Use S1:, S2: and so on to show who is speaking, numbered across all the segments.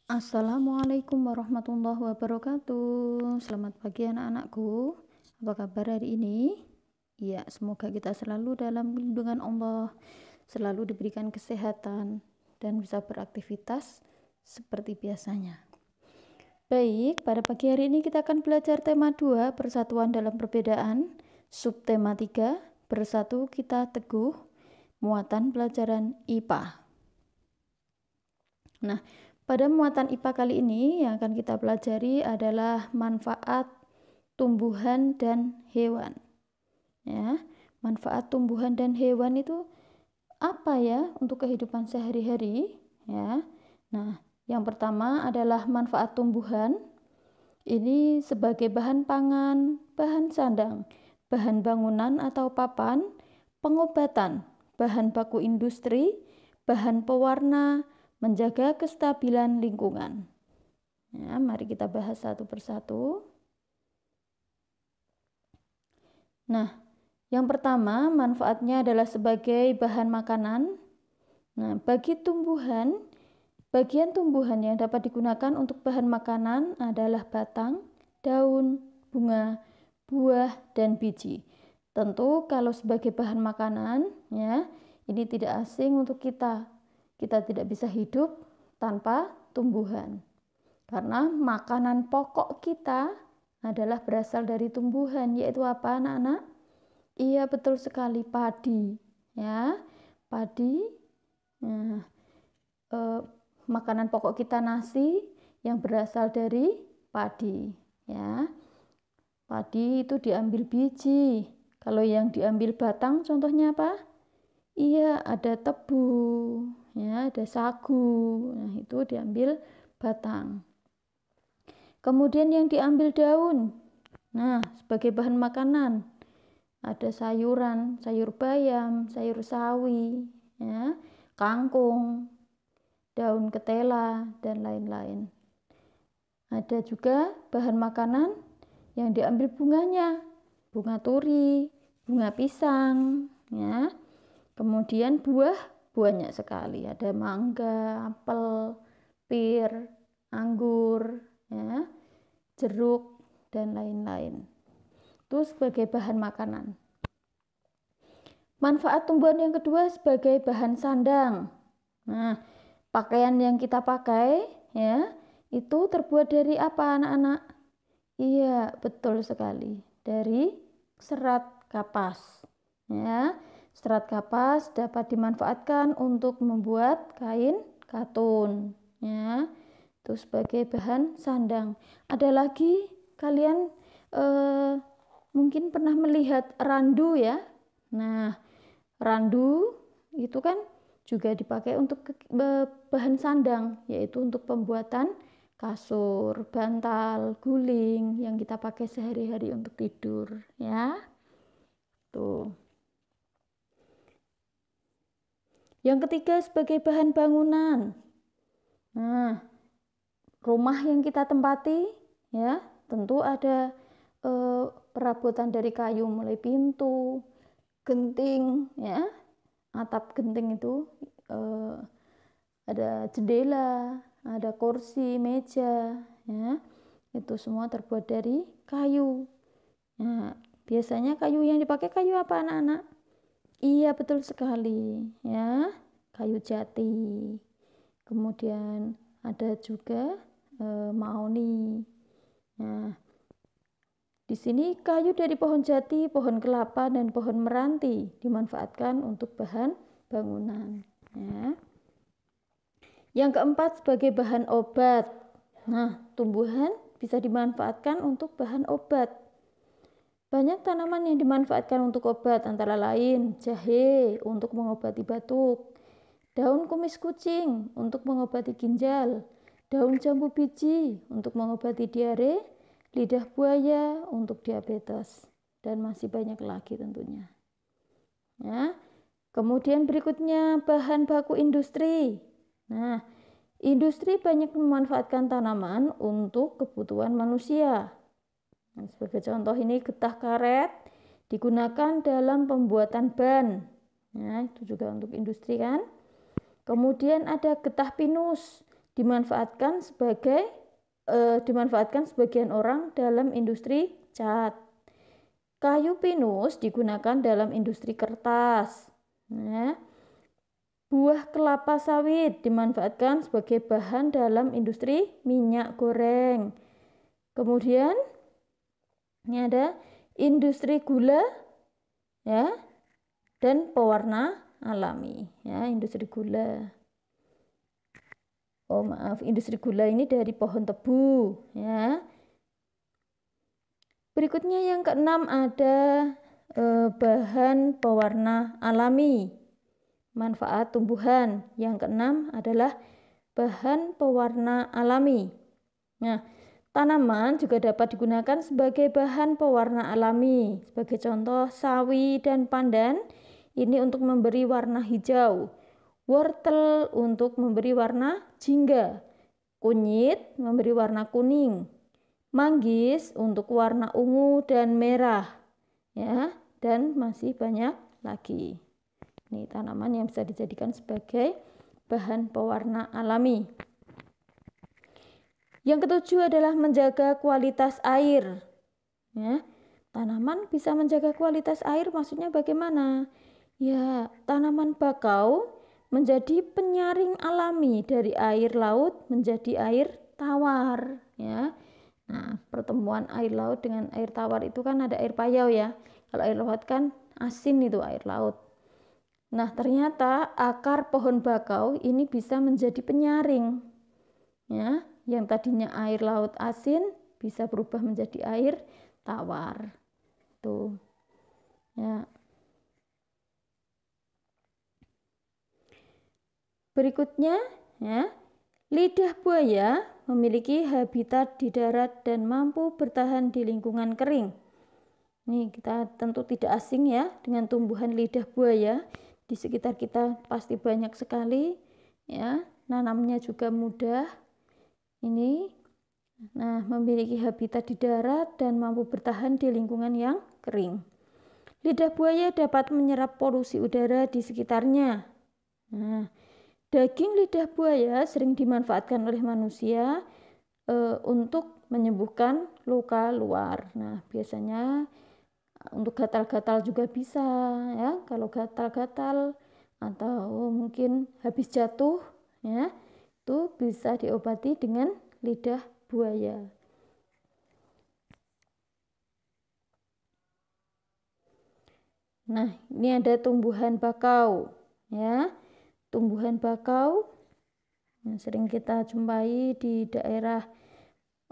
S1: Assalamualaikum warahmatullahi wabarakatuh. Selamat pagi anak-anakku. Apa kabar hari ini? Ya, semoga kita selalu dalam lindungan Allah, selalu diberikan kesehatan dan bisa beraktivitas seperti biasanya. Baik, pada pagi hari ini kita akan belajar tema 2, persatuan dalam perbedaan, subtema 3, bersatu kita teguh, muatan pelajaran IPA. Nah, pada muatan IPA kali ini yang akan kita pelajari adalah manfaat tumbuhan dan hewan. Ya, manfaat tumbuhan dan hewan itu apa ya untuk kehidupan sehari-hari? Ya. Nah, yang pertama adalah manfaat tumbuhan. Ini sebagai bahan pangan, bahan sandang, bahan bangunan atau papan, pengobatan, bahan baku industri, bahan pewarna, menjaga kestabilan lingkungan. Ya, mari kita bahas satu persatu. Nah, yang pertama manfaatnya adalah sebagai bahan makanan. Nah, bagi tumbuhan, bagian tumbuhan yang dapat digunakan untuk bahan makanan adalah batang, daun, bunga, buah, dan biji. Tentu kalau sebagai bahan makanan, ya, ini tidak asing untuk kita. Kita tidak bisa hidup tanpa tumbuhan. Karena makanan pokok kita adalah berasal dari tumbuhan, yaitu apa anak-anak? Iya, betul sekali, padi. Ya, padi. Nah, makanan pokok kita nasi yang berasal dari padi. Ya, padi itu diambil biji. Kalau yang diambil batang, contohnya apa? Iya, ada tebu, ya, ada sagu. Nah, itu diambil batang. Kemudian yang diambil daun. Nah, sebagai bahan makanan ada sayuran, sayur bayam, sayur sawi, ya, kangkung, daun ketela, dan lain-lain. Ada juga bahan makanan yang diambil bunganya, bunga turi, bunga pisang, ya. Kemudian buah banyak sekali, ada mangga, apel, pir, anggur, ya, jeruk, dan lain-lain. Itu sebagai bahan makanan. Manfaat tumbuhan yang kedua sebagai bahan sandang. Nah, pakaian yang kita pakai, ya, itu terbuat dari apa anak-anak? Iya, betul sekali. Dari serat kapas. Ya, serat kapas dapat dimanfaatkan untuk membuat kain katun. Ya, itu sebagai bahan sandang. Ada lagi kalian mungkin pernah melihat randu ya. Nah, randu itu kan juga dipakai untuk bahan sandang, yaitu untuk pembuatan kasur, bantal, guling yang kita pakai sehari-hari untuk tidur, ya. Tuh. Yang ketiga sebagai bahan bangunan. Nah, rumah yang kita tempati, ya, tentu ada perabotan dari kayu, mulai pintu, genting, ya, atap genting itu, ada jendela, ada kursi, meja, ya, itu semua terbuat dari kayu. Nah, biasanya kayu yang dipakai kayu apa anak-anak? Iya, betul sekali, ya, kayu jati. Kemudian ada juga mahoni. Nah, di sini kayu dari pohon jati, pohon kelapa, dan pohon meranti dimanfaatkan untuk bahan bangunan. Ya. Yang keempat sebagai bahan obat. Nah, tumbuhan bisa dimanfaatkan untuk bahan obat. Banyak tanaman yang dimanfaatkan untuk obat, antara lain jahe untuk mengobati batuk, daun kumis kucing untuk mengobati ginjal, daun jambu biji untuk mengobati diare, lidah buaya untuk diabetes, dan masih banyak lagi tentunya. Ya. Kemudian berikutnya bahan baku industri. Nah, industri banyak memanfaatkan tanaman untuk kebutuhan manusia. Nah, sebagai contoh ini getah karet digunakan dalam pembuatan ban. Nah, itu juga untuk industri kan. Kemudian ada getah pinus dimanfaatkan sebagian orang dalam industri cat. Kayu pinus digunakan dalam industri kertas. Nah, buah kelapa sawit dimanfaatkan sebagai bahan dalam industri minyak goreng. Kemudian ini ada industri gula ya dan pewarna alami ya, industri gula. Oh maaf, industri gula ini dari pohon tebu ya. Berikutnya yang keenam ada bahan pewarna alami. Manfaat tumbuhan. Yang keenam adalah bahan pewarna alami. Nah, tanaman juga dapat digunakan sebagai bahan pewarna alami. Sebagai contoh, sawi dan pandan ini untuk memberi warna hijau. Wortel untuk memberi warna jingga. Kunyit memberi warna kuning. Manggis untuk warna ungu dan merah. Ya, dan masih banyak lagi. Ini tanaman yang bisa dijadikan sebagai bahan pewarna alami. Yang ketujuh adalah menjaga kualitas air. Ya, tanaman bisa menjaga kualitas air, maksudnya bagaimana? Ya, tanaman bakau menjadi penyaring alami dari air laut menjadi air tawar. Ya, nah pertemuan air laut dengan air tawar itu kan ada air payau ya. Kalau air laut kan asin itu air laut. Nah, ternyata akar pohon bakau ini bisa menjadi penyaring. Ya, yang tadinya air laut asin bisa berubah menjadi air tawar. Tuh. Ya. Berikutnya, ya, lidah buaya memiliki habitat di darat dan mampu bertahan di lingkungan kering. Ini kita tentu tidak asing ya dengan tumbuhan lidah buaya. Di sekitar kita pasti banyak sekali ya, nanamnya juga mudah. Ini memiliki habitat di darat dan mampu bertahan di lingkungan yang kering. Lidah buaya dapat menyerap polusi udara di sekitarnya. Nah, daging lidah buaya sering dimanfaatkan oleh manusia untuk menyembuhkan luka luar. Nah, biasanya untuk gatal-gatal juga bisa ya, kalau gatal-gatal atau mungkin habis jatuh ya, itu bisa diobati dengan lidah buaya. Nah, ini ada tumbuhan bakau ya. Tumbuhan bakau yang sering kita jumpai di daerah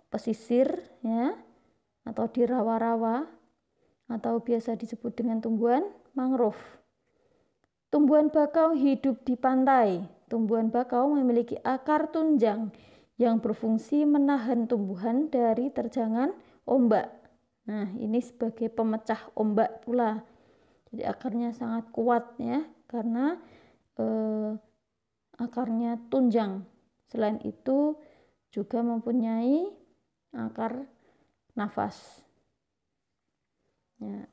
S1: pesisir ya, atau di rawa-rawa, atau biasa disebut dengan tumbuhan mangrove. Tumbuhan bakau hidup di pantai. Tumbuhan bakau memiliki akar tunjang yang berfungsi menahan tumbuhan dari terjangan ombak. Nah, ini sebagai pemecah ombak pula. Jadi akarnya sangat kuat ya, karena akarnya tunjang. Selain itu juga mempunyai akar nafas. Ya.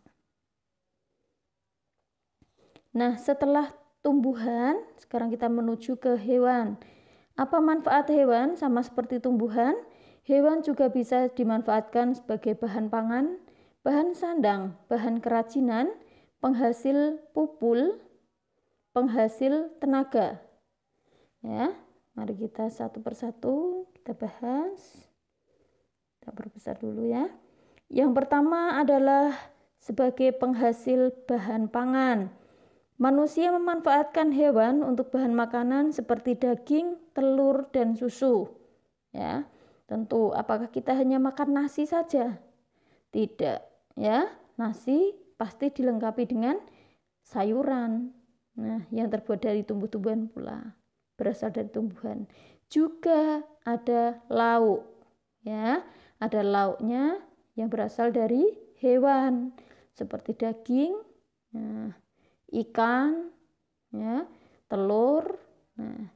S1: Nah, setelah tumbuhan, sekarang kita menuju ke hewan. Apa manfaat hewan? Sama seperti tumbuhan, hewan juga bisa dimanfaatkan sebagai bahan pangan, bahan sandang, bahan kerajinan, penghasil pupul, penghasil tenaga. Ya, mari kita satu persatu kita bahas. Kita perbesar dulu ya. Yang pertama adalah sebagai penghasil bahan pangan. Manusia memanfaatkan hewan untuk bahan makanan seperti daging, telur, dan susu. Ya, tentu apakah kita hanya makan nasi saja? Tidak, ya. Nasi pasti dilengkapi dengan sayuran. Nah, yang terbuat dari tumbuh-tumbuhan pula, berasal dari tumbuhan. Juga ada lauk, ya. Ada lauknya yang berasal dari hewan seperti daging, ikan, ya, telur. Nah,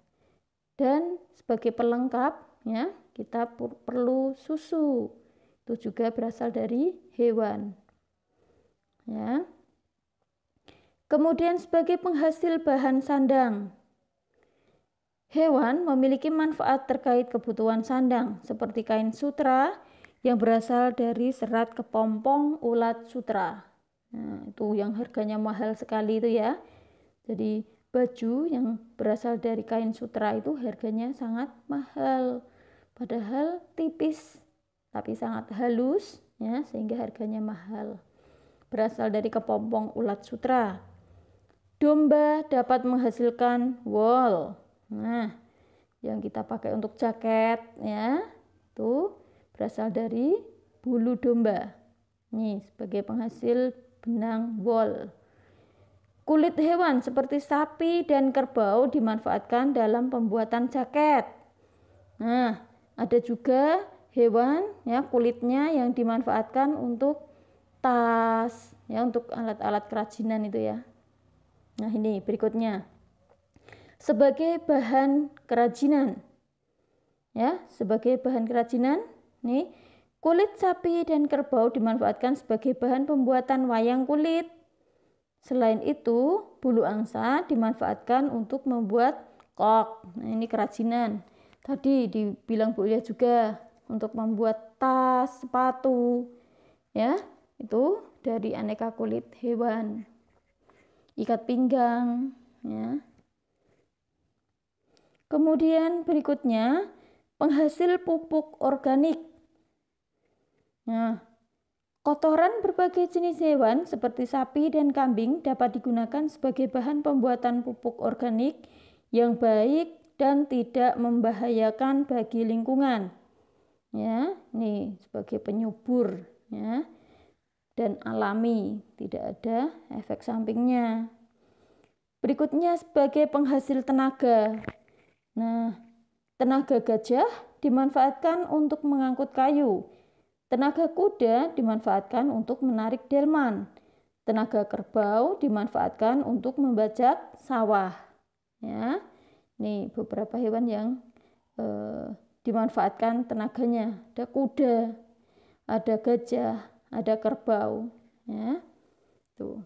S1: dan sebagai pelengkap, ya, kita perlu susu. Itu juga berasal dari hewan. Ya. Kemudian sebagai penghasil bahan sandang. Hewan memiliki manfaat terkait kebutuhan sandang, seperti kain sutra yang berasal dari serat kepompong ulat sutra. Nah, itu yang harganya mahal sekali itu ya. Jadi baju yang berasal dari kain sutra itu harganya sangat mahal. Padahal tipis, tapi sangat halus ya, sehingga harganya mahal. Berasal dari kepompong ulat sutra. Domba dapat menghasilkan wool. Nah, yang kita pakai untuk jaket ya, itu berasal dari bulu domba. Nih, sebagai penghasil benang wool. Kulit hewan seperti sapi dan kerbau dimanfaatkan dalam pembuatan jaket. Nah, ada juga hewan ya kulitnya yang dimanfaatkan untuk tas, ya untuk alat-alat kerajinan itu ya. Nah, ini berikutnya. Sebagai bahan kerajinan. Ya, sebagai bahan kerajinan, nih, kulit sapi dan kerbau dimanfaatkan sebagai bahan pembuatan wayang kulit. Selain itu, bulu angsa dimanfaatkan untuk membuat kok. Nah, ini kerajinan. Tadi dibilang Bu Lia juga untuk membuat tas, sepatu. Ya, itu dari aneka kulit hewan. Ikat pinggang, ya. Kemudian berikutnya, penghasil pupuk organik. Nah, kotoran berbagai jenis hewan seperti sapi dan kambing dapat digunakan sebagai bahan pembuatan pupuk organik yang baik dan tidak membahayakan bagi lingkungan. Ya, ini sebagai penyubur ya. Dan alami, tidak ada efek sampingnya. Berikutnya sebagai penghasil tenaga. Nah, tenaga gajah dimanfaatkan untuk mengangkut kayu. Tenaga kuda dimanfaatkan untuk menarik delman. Tenaga kerbau dimanfaatkan untuk membajak sawah. Ya, ini beberapa hewan yang dimanfaatkan tenaganya. Ada kuda, ada gajah, ada kerbau. Ya, tuh.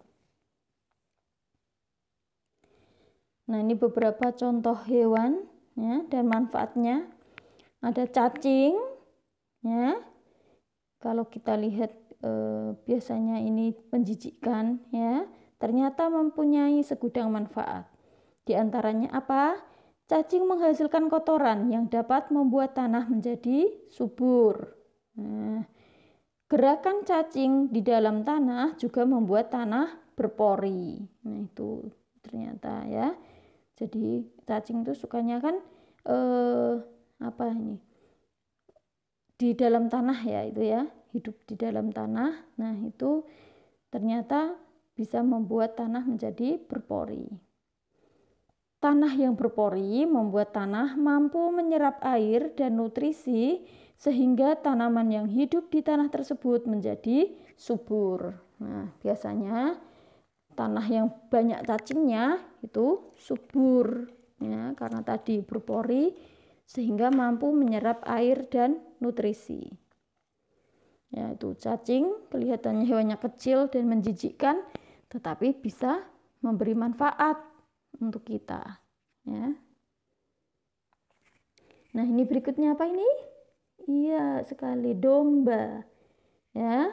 S1: Nah, ini beberapa contoh hewan ya, dan manfaatnya. Ada cacing ya, kalau kita lihat biasanya ini menjijikkan ya, ternyata mempunyai segudang manfaat. Di antaranya apa? Cacing menghasilkan kotoran yang dapat membuat tanah menjadi subur. Nah, gerakan cacing di dalam tanah juga membuat tanah berpori. Nah, itu ternyata ya. Jadi cacing itu sukanya kan apa ini? Di dalam tanah ya, itu ya, hidup di dalam tanah. Nah, itu ternyata bisa membuat tanah menjadi berpori. Tanah yang berpori membuat tanah mampu menyerap air dan nutrisi sehingga tanaman yang hidup di tanah tersebut menjadi subur. Nah, biasanya tanah yang banyak cacingnya itu subur ya, karena tadi berpori sehingga mampu menyerap air dan nutrisi. Ya, itu cacing kelihatannya hewannya kecil dan menjijikkan, tetapi bisa memberi manfaat untuk kita ya. Nah, ini berikutnya apa ini? Iya sekali, domba ya.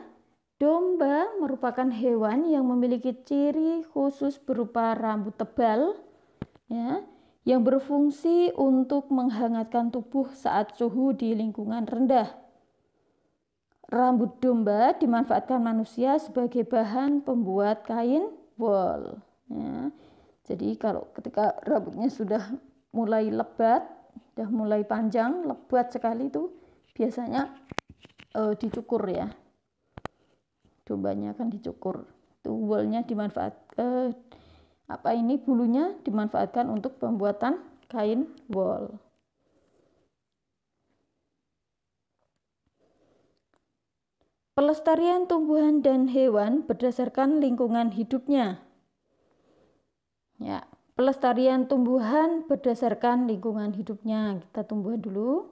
S1: Domba merupakan hewan yang memiliki ciri khusus berupa rambut tebal ya, yang berfungsi untuk menghangatkan tubuh saat suhu di lingkungan rendah. Rambut domba dimanfaatkan manusia sebagai bahan pembuat kain wool ya. Jadi kalau ketika rambutnya sudah mulai lebat, sudah mulai panjang, lebat sekali, itu biasanya dicukur ya. Dombanya akan dicukur. Itu woolnya dimanfaatkan, bulunya dimanfaatkan untuk pembuatan kain wool. Pelestarian tumbuhan dan hewan berdasarkan lingkungan hidupnya. Ya, pelestarian tumbuhan berdasarkan lingkungan hidupnya. Kita tumbuhan dulu.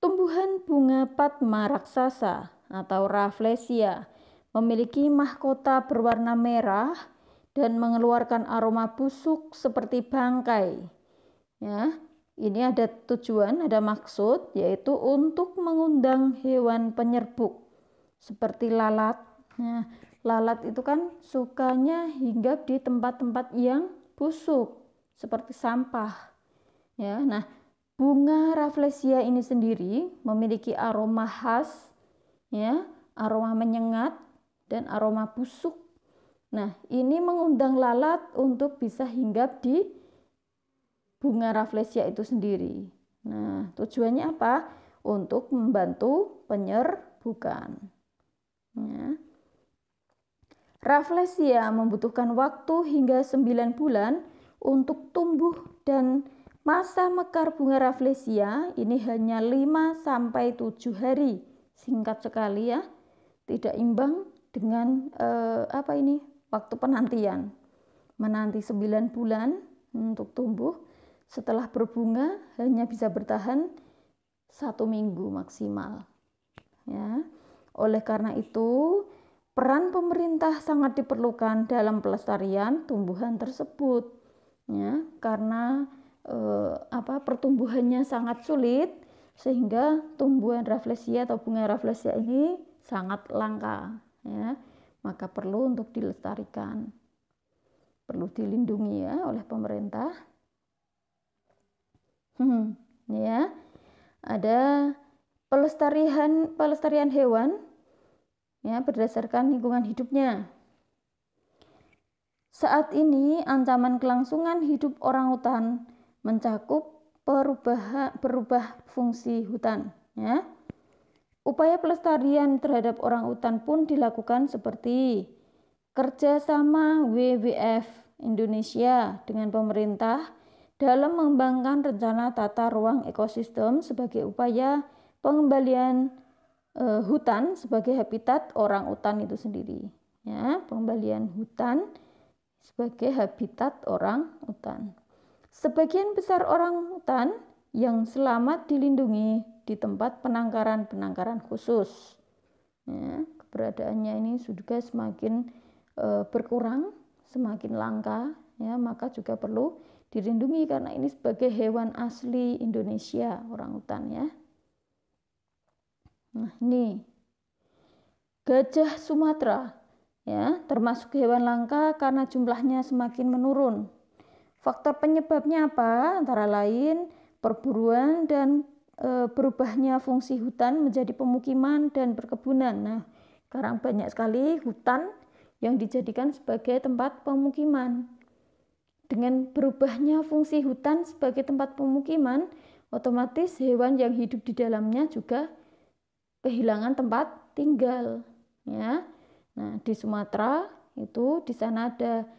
S1: Tumbuhan bunga Padma raksasa atau Rafflesia memiliki mahkota berwarna merah dan mengeluarkan aroma busuk seperti bangkai. Ya, Ini ada tujuan, ada maksud, yaitu untuk mengundang hewan penyerbuk seperti lalat. Nah, lalat itu kan sukanya hinggap di tempat-tempat yang busuk seperti sampah. Ya, nah bunga Rafflesia ini sendiri memiliki aroma khas, ya, aroma menyengat dan aroma busuk. Nah, ini mengundang lalat untuk bisa hinggap di bunga Rafflesia itu sendiri. Nah, tujuannya apa? Untuk membantu penyerbukan. Ya. Rafflesia membutuhkan waktu hingga 9 bulan untuk tumbuh dan masa mekar bunga Rafflesia ini hanya 5-7 hari. Singkat sekali ya. Tidak imbang dengan waktu penantian. Menanti 9 bulan untuk tumbuh, setelah berbunga hanya bisa bertahan 1 minggu maksimal. Ya. Oleh karena itu, peran pemerintah sangat diperlukan dalam pelestarian tumbuhan tersebut, ya, karena pertumbuhannya sangat sulit sehingga tumbuhan Rafflesia atau bunga Rafflesia ini sangat langka, ya, maka perlu untuk dilestarikan, perlu dilindungi ya oleh pemerintah. Ya, ada pelestarian hewan ya berdasarkan lingkungan hidupnya. Saat ini ancaman kelangsungan hidup orangutan mencakup berubah fungsi hutan. Ya. Upaya pelestarian terhadap orangutan pun dilakukan seperti kerjasama WWF Indonesia dengan pemerintah dalam mengembangkan rencana tata ruang ekosistem sebagai upaya pengembalian hutan sebagai habitat orangutan itu sendiri. Ya, pengembalian hutan sebagai habitat orangutan. Sebagian besar orangutan yang selamat dilindungi di tempat penangkaran khusus. Ya, keberadaannya ini juga semakin berkurang, semakin langka, ya, maka juga perlu dilindungi karena ini sebagai hewan asli Indonesia, orangutan ya. Nah, ini gajah Sumatera ya, termasuk hewan langka karena jumlahnya semakin menurun. Faktor penyebabnya apa? Antara lain perburuan dan berubahnya fungsi hutan menjadi pemukiman dan perkebunan. Nah, sekarang banyak sekali hutan yang dijadikan sebagai tempat pemukiman. Dengan berubahnya fungsi hutan sebagai tempat pemukiman, otomatis hewan yang hidup di dalamnya juga kehilangan tempat tinggal. Ya. Nah, di Sumatera itu di sana ada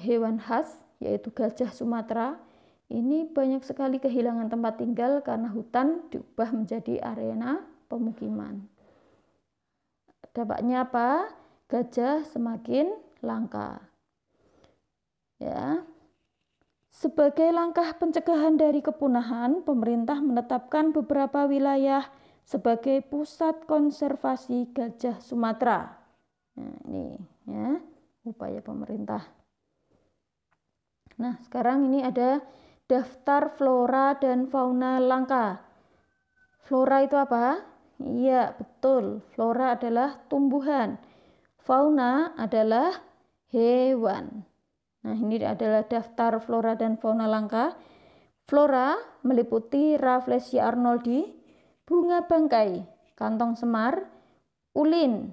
S1: hewan khas yaitu gajah Sumatera. Ini banyak sekali kehilangan tempat tinggal karena hutan diubah menjadi arena pemukiman. Dampaknya apa? Gajah semakin langka. Ya. Sebagai langkah pencegahan dari kepunahan, pemerintah menetapkan beberapa wilayah sebagai pusat konservasi gajah Sumatera. Nah, ini ya, upaya pemerintah. Nah, sekarang ini ada daftar flora dan fauna langka. Flora itu apa? Iya, betul. Flora adalah tumbuhan. Fauna adalah hewan. Nah, ini adalah daftar flora dan fauna langka. Flora meliputi Rafflesia arnoldi, bunga bangkai, kantong semar, ulin,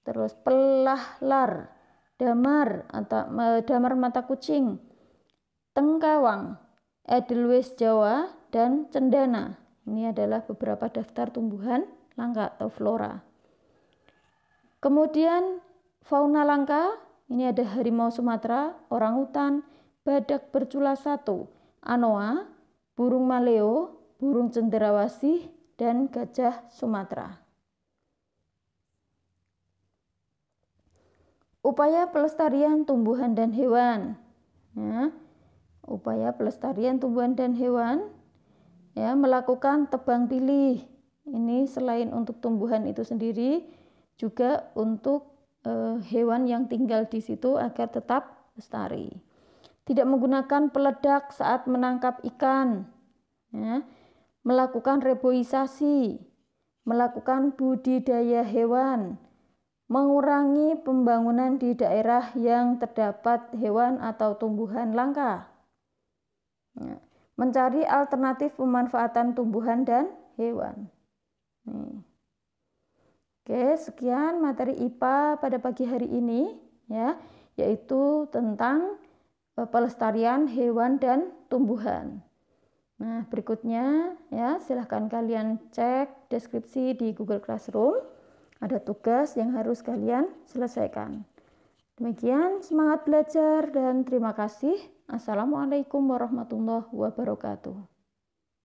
S1: terus pelahlar, damar mata kucing, tengkawang, edelweiss Jawa, dan cendana. Ini adalah beberapa daftar tumbuhan langka atau flora. Kemudian fauna langka, ini ada harimau Sumatera, orangutan, badak bercula 1, anoa, burung maleo, burung cendrawasih, dan gajah Sumatera. Upaya pelestarian tumbuhan dan hewan. Ya, upaya pelestarian tumbuhan dan hewan ya, melakukan tebang pilih. Ini selain untuk tumbuhan itu sendiri, juga untuk hewan yang tinggal di situ agar tetap lestari. tidak menggunakan peledak saat menangkap ikan, ya, melakukan reboisasi, melakukan budidaya hewan, mengurangi pembangunan di daerah yang terdapat hewan atau tumbuhan langka, ya, mencari alternatif pemanfaatan tumbuhan dan hewan. Nih. Oke, sekian materi IPA pada pagi hari ini, ya, yaitu tentang pelestarian hewan dan tumbuhan. Nah, berikutnya ya, silahkan kalian cek deskripsi di Google Classroom. Ada tugas yang harus kalian selesaikan. Demikian, semangat belajar dan terima kasih. Assalamualaikum warahmatullahi wabarakatuh.